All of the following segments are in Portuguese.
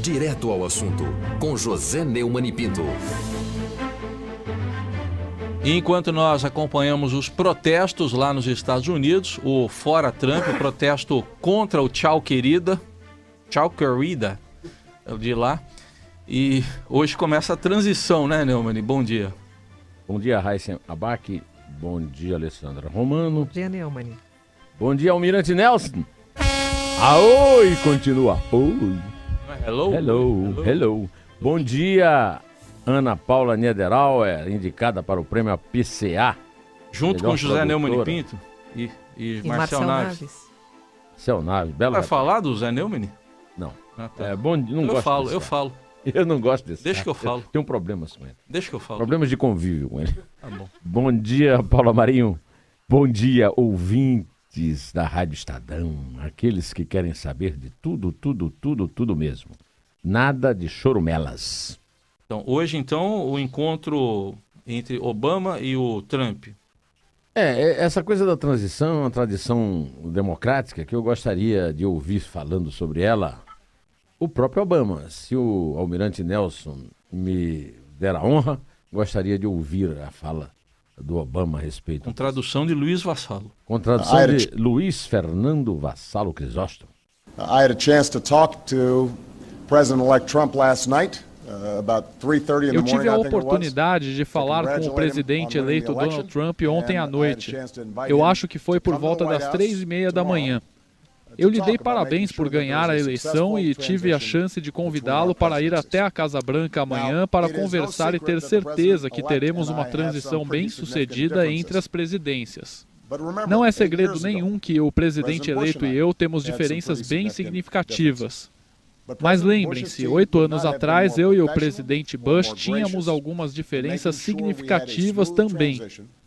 Direto ao assunto, com José Neumann e Pinto. E enquanto nós acompanhamos os protestos lá nos Estados Unidos, o Fora Trump, o protesto contra o Tchau Querida de lá, e hoje começa a transição, né, Neumann? Bom dia. Bom dia, Raíssa Abac. Bom dia, Alessandra Romano. Bom dia, Neumann. Bom dia, Almirante Nelson. Oi, continua. Oi. Hello. Bom dia, Ana Paula Niederauer, indicada para o prêmio PCA. Junto com José Neumann e Pinto e Marcel Naves. Marcel Naves, bela. Vai falar do José Neumann? Não. Ah, tá. É bom, não eu gosto falo. Eu não gosto desse. Deixa que eu falo. Tenho problemas com ele. Deixa que eu falo. Problemas de convívio com ele. Tá bom. Bom dia, Paula Marinho. Bom dia, ouvintes da Rádio Estadão. Aqueles que querem saber de tudo mesmo. Nada de chorumelas. Então, hoje, o encontro entre Obama e o Trump. Essa coisa da transição é uma tradição democrática que eu gostaria de ouvir falando sobre ela o próprio Obama. Se o Almirante Nelson me der a honra, gostaria de ouvir a fala do Obama a respeito. Com tradução de Luiz Vassalo. Com tradução de Luiz Fernando Vassalo Crisóstomo. I had a chance to talk to President-elect Trump last night. Eu tive a oportunidade de falar com o presidente eleito Donald Trump ontem à noite. Eu acho que foi por volta das 3:30 da manhã. Eu lhe dei parabéns por ganhar a eleição e tive a chance de convidá-lo para ir até a Casa Branca amanhã para conversar e ter certeza que teremos uma transição bem-sucedida entre as presidências. Não é segredo nenhum que o presidente eleito e eu temos diferenças bem significativas. Mas lembrem-se, 8 anos atrás, eu e o presidente Bush tínhamos algumas diferenças significativas também.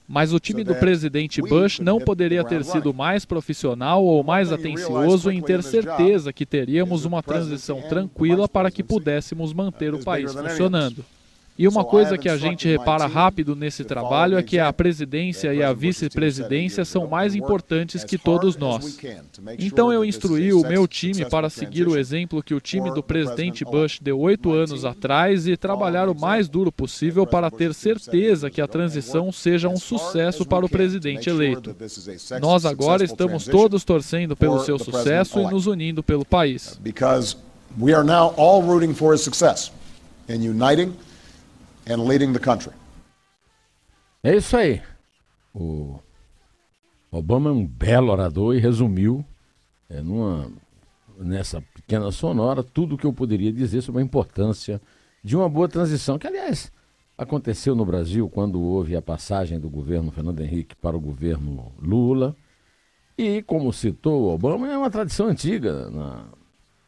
Mas o time do presidente Bush não poderia ter sido mais profissional ou mais atencioso em ter certeza que teríamos uma transição tranquila para que pudéssemos manter o país funcionando. E uma coisa que a gente repara rápido nesse trabalho é que a presidência e a vice-presidência são mais importantes que todos nós. Então eu instruí o meu time para seguir o exemplo que o time do presidente Bush deu 8 anos atrás e trabalhar o mais duro possível para ter certeza que a transição seja um sucesso para o presidente eleito. Nós agora estamos todos torcendo pelo seu sucesso e nos unindo pelo país. Because we are now all rooting for his success and uniting and leading the country. É isso aí. O Obama é um belo orador e resumiu nessa pequena sonora tudo o que eu poderia dizer sobre a importância de uma boa transição, que aliás aconteceu no Brasil quando houve a passagem do governo Fernando Henrique para o governo Lula. E como citou o Obama, é uma tradição antiga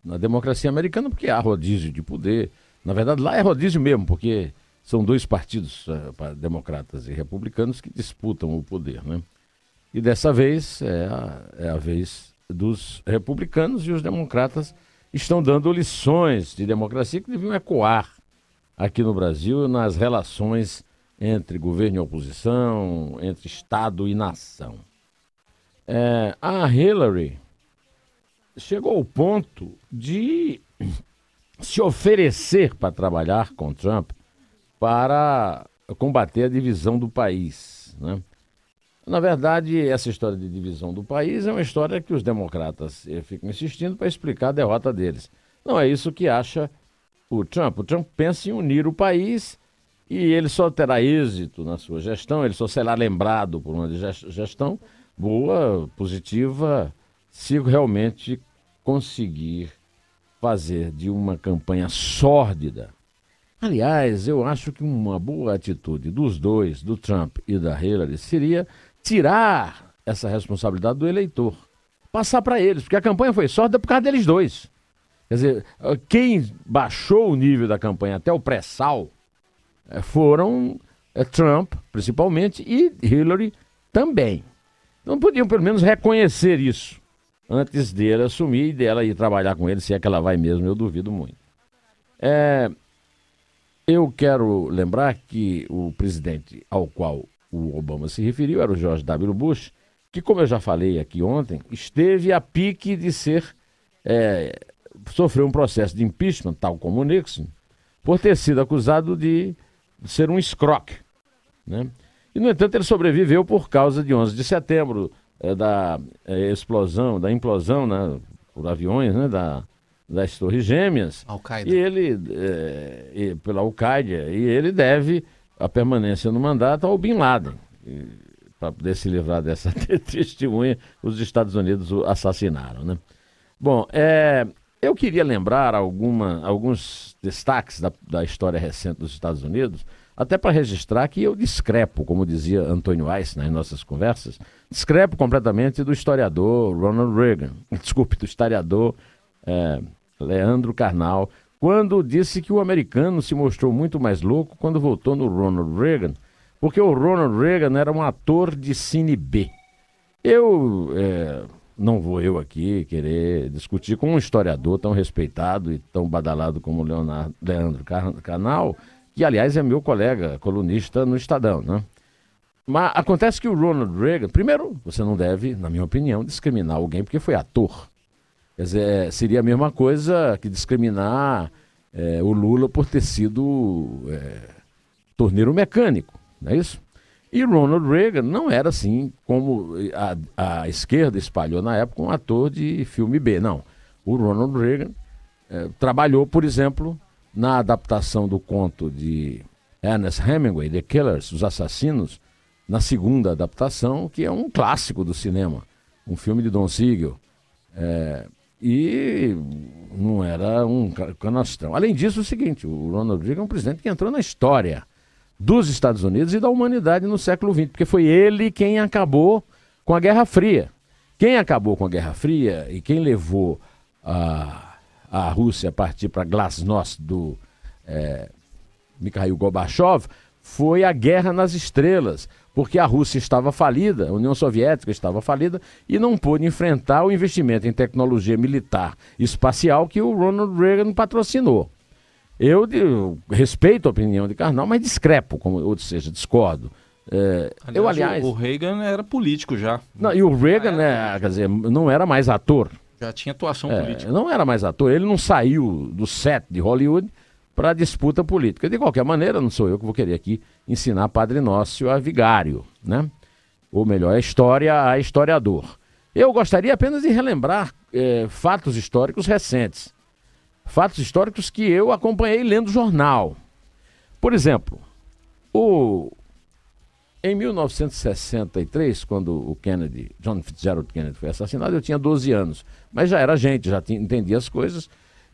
na democracia americana, porque há rodízio de poder. Na verdade lá é rodízio mesmo, porque são dois partidos, democratas e republicanos, que disputam o poder, né? E dessa vez é a vez dos republicanos, e os democratas estão dando lições de democracia que deviam ecoar aqui no Brasil nas relações entre governo e oposição, entre Estado e nação. A Hillary chegou ao ponto de se oferecer para trabalhar com Trump para combater a divisão do país, né? Na verdade, essa história de divisão do país é uma história que os democratas ficam insistindo para explicar a derrota deles. Não é isso que acha o Trump. O Trump pensa em unir o país e ele só terá êxito na sua gestão, ele só será lembrado por uma gestão boa, positiva, se realmente conseguir fazer de uma campanha sórdida. Aliás, eu acho que uma boa atitude dos dois, do Trump e da Hillary, seria tirar essa responsabilidade do eleitor, passar para eles, porque a campanha foi sórdida por causa deles dois. Quer dizer, quem baixou o nível da campanha até o pré-sal foram Trump, principalmente, e Hillary também. Não podiam, pelo menos, reconhecer isso antes dele assumir e dela ir trabalhar com ele, se é que ela vai mesmo, eu duvido muito. Eu quero lembrar que o presidente ao qual o Obama se referiu era o George W. Bush, que, como eu já falei aqui ontem, esteve a pique de ser sofreu um processo de impeachment, tal como o Nixon, por ter sido acusado de ser um escroque, né? E, no entanto, ele sobreviveu por causa de 11 de setembro, da implosão, né, por aviões, né, das Torres Gêmeas. Al-Qaeda. E ele, pela Al-Qaeda, e ele deve a permanência no mandato ao Bin Laden. Para poder se livrar dessa testemunha, os Estados Unidos o assassinaram, né? Bom, eu queria lembrar alguns destaques da história recente dos Estados Unidos, até para registrar que eu discrepo, como dizia Antônio Weiss nas nossas conversas, discrepo completamente do historiador Ronald Reagan, do historiador Leandro Carnal, quando disse que o americano se mostrou muito mais louco quando votou no Ronald Reagan, porque o Ronald Reagan era um ator de cine B. Não vou eu aqui querer discutir com um historiador tão respeitado e tão badalado como Leandro Carnal, que, aliás, é meu colega colunista no Estadão, né? Mas acontece que o Ronald Reagan... Primeiro, você não deve, na minha opinião, discriminar alguém porque foi ator. Quer dizer, seria a mesma coisa que discriminar o Lula por ter sido torneiro mecânico, não é isso? E Ronald Reagan não era assim como a esquerda espalhou na época, um ator de filme B, não. O Ronald Reagan trabalhou, por exemplo, na adaptação do conto de Ernest Hemingway, The Killers, Os Assassinos, na segunda adaptação, que é um clássico do cinema, um filme de Don Siegel. E não era um canastrão. Além disso, é o seguinte, o Ronald Reagan é um presidente que entrou na história dos Estados Unidos e da humanidade no século XX, porque foi ele quem acabou com a Guerra Fria. Quem acabou com a Guerra Fria e quem levou a Rússia a partir para Glasnost do Mikhail Gorbachev foi a Guerra nas Estrelas, porque a Rússia estava falida, a União Soviética estava falida e não pôde enfrentar o investimento em tecnologia militar e espacial que o Ronald Reagan patrocinou. Eu respeito a opinião de Carnal, mas discrepo, ou seja, discordo. Aliás, o Reagan era político já. Não, e o Reagan, quer dizer, não era mais ator. Já tinha atuação política. Não era mais ator, ele não saiu do set de Hollywood para disputa política. De qualquer maneira, não sou eu que vou querer aqui ensinar Padre Nócio a vigário, né? Ou melhor, a história a historiador. Eu gostaria apenas de relembrar fatos históricos recentes. Fatos históricos que eu acompanhei lendo jornal. Por exemplo, em 1963, quando o John Fitzgerald Kennedy foi assassinado, eu tinha 12 anos. Mas já era gente, já entendia as coisas.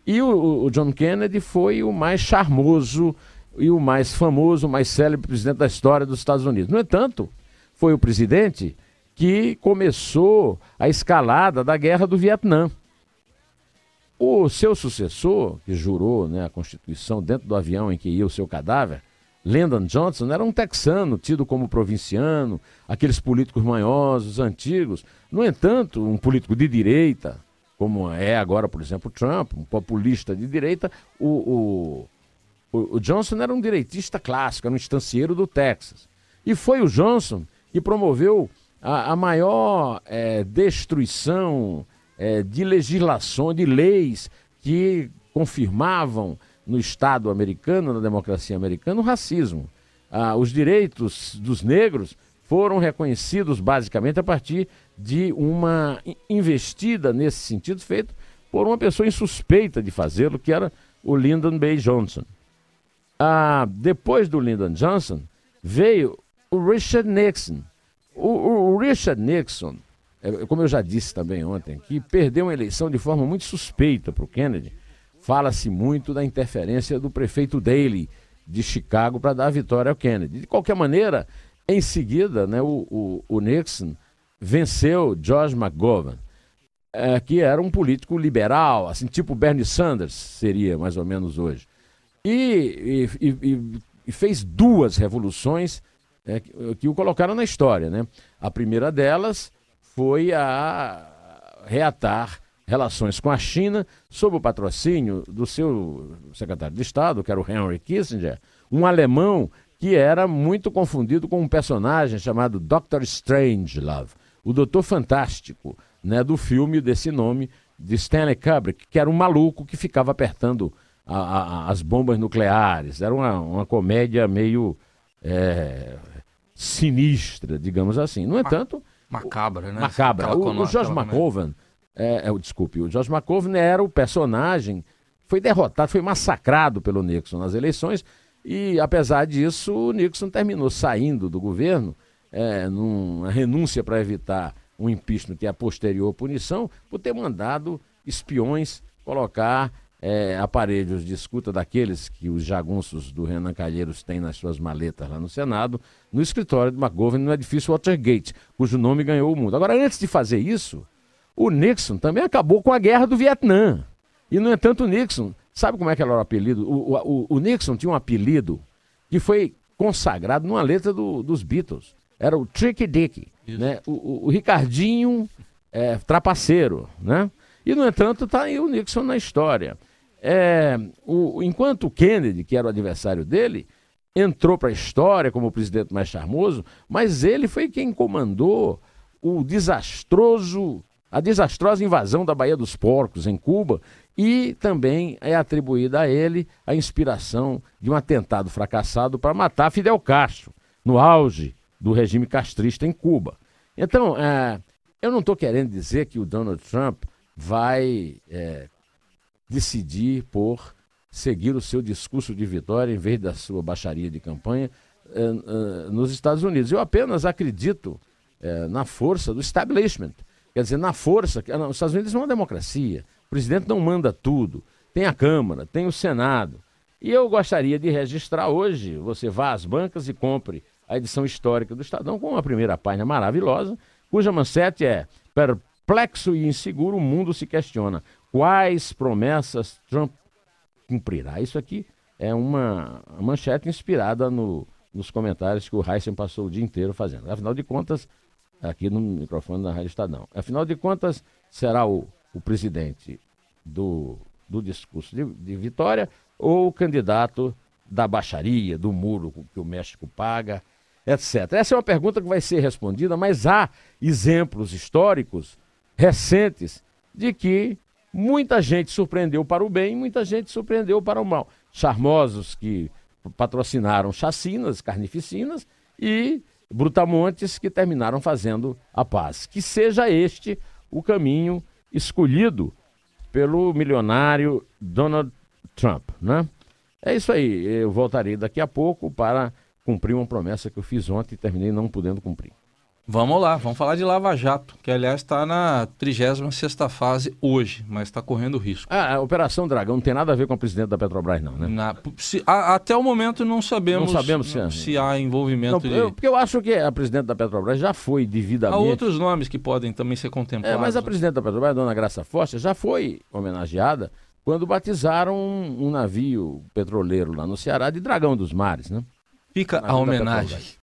E o John Kennedy foi o mais charmoso e o mais famoso, o mais célebre presidente da história dos Estados Unidos. No entanto, foi o presidente que começou a escalada da Guerra do Vietnã. O seu sucessor, que jurou, né, a Constituição dentro do avião em que ia o seu cadáver, Lyndon Johnson, era um texano, tido como provinciano, aqueles políticos manhosos, antigos. No entanto, um político de direita, como é agora, por exemplo, Trump, um populista de direita, o Johnson era um direitista clássico, era um estancieiro do Texas. E foi o Johnson que promoveu a maior destruição de legislação, de leis que confirmavam no Estado americano, na democracia americana, o racismo. Os direitos dos negros foram reconhecidos basicamente a partir de uma investida nesse sentido feito por uma pessoa insuspeita de fazê-lo, que era o Lyndon B. Johnson. Depois do Lyndon Johnson veio o Richard Nixon. O Richard Nixon, como eu já disse também ontem, que perdeu uma eleição de forma muito suspeita para o Kennedy. Fala-se muito da interferência do prefeito Daley de Chicago para dar a vitória ao Kennedy. De qualquer maneira, em seguida, né, o Nixon venceu George McGovern, que era um político liberal, assim, tipo Bernie Sanders seria mais ou menos hoje. E fez duas revoluções que o colocaram na história, né? A primeira delas foi a reatar relações com a China sob o patrocínio do seu secretário de Estado, que era o Henry Kissinger, um alemão que era muito confundido com um personagem chamado Dr. Strangelove, o Doutor Fantástico, né, do filme desse nome de Stanley Kubrick, que era um maluco que ficava apertando as bombas nucleares. Era uma comédia meio sinistra, digamos assim. No entanto... Macabra, né? Macabra. O Josh McGovern, o Josh McGovern era o personagem, foi derrotado, foi massacrado pelo Nixon nas eleições, e apesar disso, o Nixon terminou saindo do governo, numa renúncia para evitar um impeachment que é a posterior punição, por ter mandado espiões colocar aparelhos de escuta daqueles que os jagunços do Renan Calheiros têm nas suas maletas lá no Senado, no escritório de McGovern, no edifício Watergate, cujo nome ganhou o mundo. Agora, antes de fazer isso, o Nixon também acabou com a guerra do Vietnã. E, no entanto, o Nixon, sabe como é que era o apelido? O Nixon tinha um apelido que foi consagrado numa letra dos Beatles. Era o Tricky Dick, né? O Ricardinho trapaceiro, né? E, no entanto, está aí o Nixon na história. Enquanto o Kennedy, que era o adversário dele, entrou para a história como o presidente mais charmoso, mas ele foi quem comandou a desastrosa invasão da Baía dos Porcos, em Cuba, e também é atribuída a ele a inspiração de um atentado fracassado para matar Fidel Castro, no auge do regime castrista em Cuba. Então, eu não estou querendo dizer que o Donald Trump vai decidir por seguir o seu discurso de vitória em vez da sua baixaria de campanha nos Estados Unidos. Eu apenas acredito na força do establishment. Quer dizer, na força... Os Estados Unidos são uma democracia. O presidente não manda tudo. Tem a Câmara, tem o Senado. E eu gostaria de registrar hoje, você vá às bancas e compre a edição histórica do Estadão com uma primeira página maravilhosa, cuja manchete é: perplexo e inseguro, o mundo se questiona. Quais promessas Trump cumprirá? Isso aqui é uma manchete inspirada nos comentários que o Heisen passou o dia inteiro fazendo. Afinal de contas, aqui no microfone da Rádio Estadão, afinal de contas, será o presidente do discurso de vitória ou o candidato da baixaria, do muro que o México paga, etc. Essa é uma pergunta que vai ser respondida, mas há exemplos históricos recentes de que muita gente surpreendeu para o bem, muita gente surpreendeu para o mal. Charmosos que patrocinaram chacinas, carnificinas, e brutamontes que terminaram fazendo a paz. Que seja este o caminho escolhido pelo milionário Donald Trump, né? É isso aí. Eu voltarei daqui a pouco para cumprir uma promessa que eu fiz ontem e terminei não podendo cumprir. Vamos lá, vamos falar de Lava Jato, que aliás está na 36ª fase hoje, mas está correndo risco. A Operação Dragão não tem nada a ver com a presidente da Petrobras, não, né? Até o momento não sabemos se há envolvimento porque eu acho que a presidente da Petrobras já foi devidamente... Há outros nomes que podem também ser contemplados. Mas a presidente da Petrobras, a dona Graça Forte, já foi homenageada quando batizaram um navio petroleiro lá no Ceará de Dragão dos Mares, né? Fica a homenagem.